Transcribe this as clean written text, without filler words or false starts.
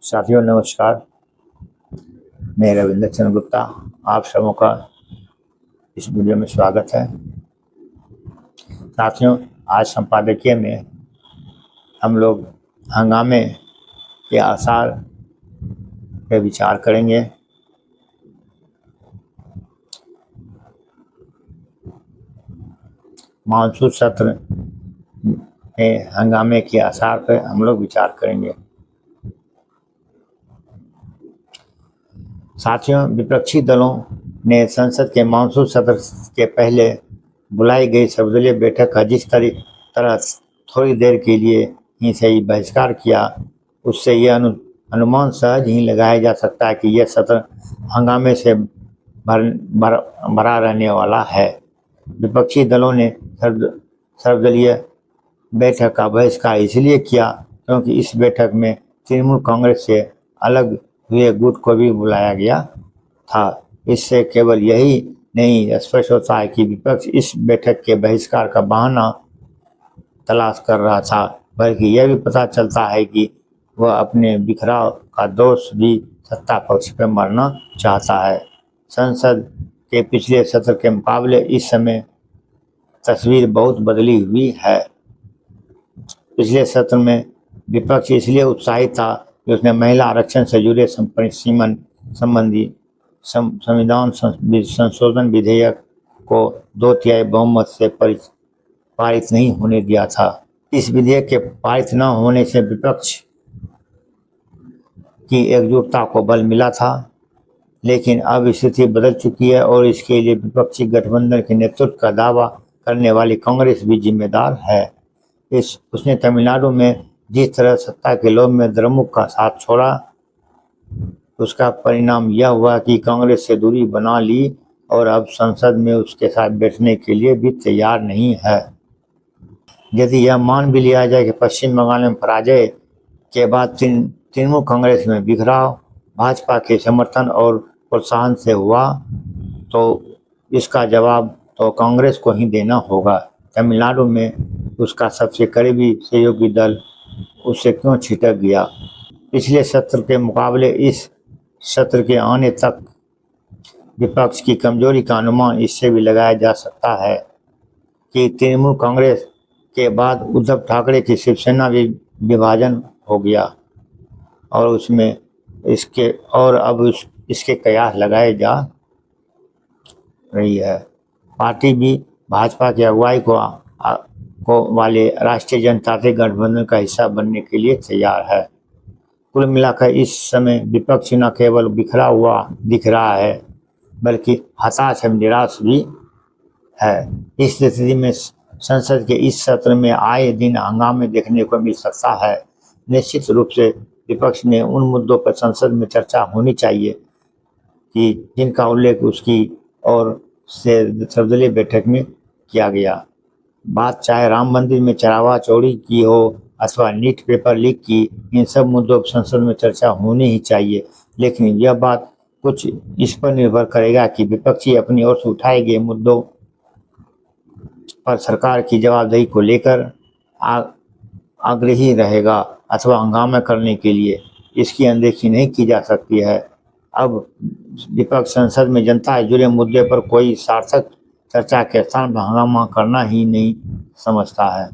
साथियों नमस्कार। मैं रविंद्र चंद्र गुप्ता, आप सबों का इस वीडियो में स्वागत है। साथियों, आज संपादकीय में हम लोग हंगामे के आसार पे विचार करेंगे। मानसून सत्र में हंगामे के आसार पे हम लोग विचार करेंगे। साथियों, विपक्षी दलों ने संसद के मानसून सत्र के पहले बुलाई गई सर्वदलीय बैठक का जिस तरह थोड़ी देर के लिए ही सही बहिष्कार किया, उससे यह अनुमान सहज ही लगाया जा सकता है कि यह सत्र हंगामे से भरा रहने वाला है। विपक्षी दलों ने सर्वदलीय बैठक का बहिष्कार इसलिए किया क्योंकि इस बैठक में तृणमूल कांग्रेस से अलग हुए गुट को भी बुलाया गया था। इससे केवल यही नहीं स्पष्ट होता है कि विपक्ष इस बैठक के बहिष्कार का बहाना तलाश कर रहा था, बल्कि यह भी पता चलता है कि वह अपने बिखराव का दोष भी सत्ता पक्ष पर मारना चाहता है। संसद के पिछले सत्र के मुकाबले इस समय तस्वीर बहुत बदली हुई है। पिछले सत्र में विपक्ष इसलिए उत्साहित था कि उसने महिला आरक्षण से जुड़े संबंधी संविधान संशोधन विधेयक को 2/3 बहुमत से पारित नहीं होने दिया था। इस विधेयक के पारित न होने से विपक्ष की एकजुटता को बल मिला था, लेकिन अब स्थिति बदल चुकी है और इसके लिए विपक्षी गठबंधन के नेतृत्व का दावा करने वाली कांग्रेस भी जिम्मेदार है। उसने तमिलनाडु में जिस तरह सत्ता के लोभ में द्रमुक का साथ छोड़ा, उसका परिणाम यह हुआ कि कांग्रेस से दूरी बना ली और अब संसद में उसके साथ बैठने के लिए भी तैयार नहीं है। यदि यह मान भी लिया जाए कि पश्चिम बंगाल में पराजय के बाद तृणमूल कांग्रेस में बिखराव भाजपा के समर्थन और प्रोत्साहन से हुआ, तो इसका जवाब तो कांग्रेस को ही देना होगा। तमिलनाडु में उसका सबसे करीबी सहयोगी दल उससे क्यों छिटक गया? पिछले सत्र के मुकाबले इस सत्र के आने तक विपक्ष की कमजोरी का अनुमान इससे भी लगाया जा सकता है कि तृणमूल कांग्रेस के बाद उद्धव ठाकरे की शिवसेना भी विभाजन हो गया और उसमें इसके कयास लगाए जा रही है। पार्टी भी भाजपा की अगुवाई को वाले राष्ट्रीय जनतांत्रिक गठबंधन का हिस्सा बनने के लिए तैयार है। कुल मिलाकर इस समय विपक्ष न केवल बिखरा हुआ दिख रहा है, बल्कि हताश एवं निराश भी है। इस स्थिति में संसद के इस सत्र में आए दिन हंगामे देखने को मिल सकता है। निश्चित रूप से विपक्ष ने उन मुद्दों पर संसद में चर्चा होनी चाहिए कि जिनका उल्लेख उसकी और से सर्वदलीय बैठक में किया गया। बात चाहे राम मंदिर में चरावा चोरी की हो अथवा नीट पेपर लीक की, इन सब मुद्दों पर संसद में चर्चा होनी ही चाहिए। लेकिन यह बात कुछ इस पर निर्भर करेगा कि विपक्षी अपनी ओर से उठाए गए मुद्दों पर सरकार की जवाबदेही को लेकर आग्रही रहेगा अथवा हंगामा करने के लिए इसकी अनदेखी नहीं की जा सकती है। अब विपक्ष संसद में जनता से जुड़े मुद्दे पर कोई सार्थक चर्चा के स्थान पर हंगामा करना ही नहीं समझता है।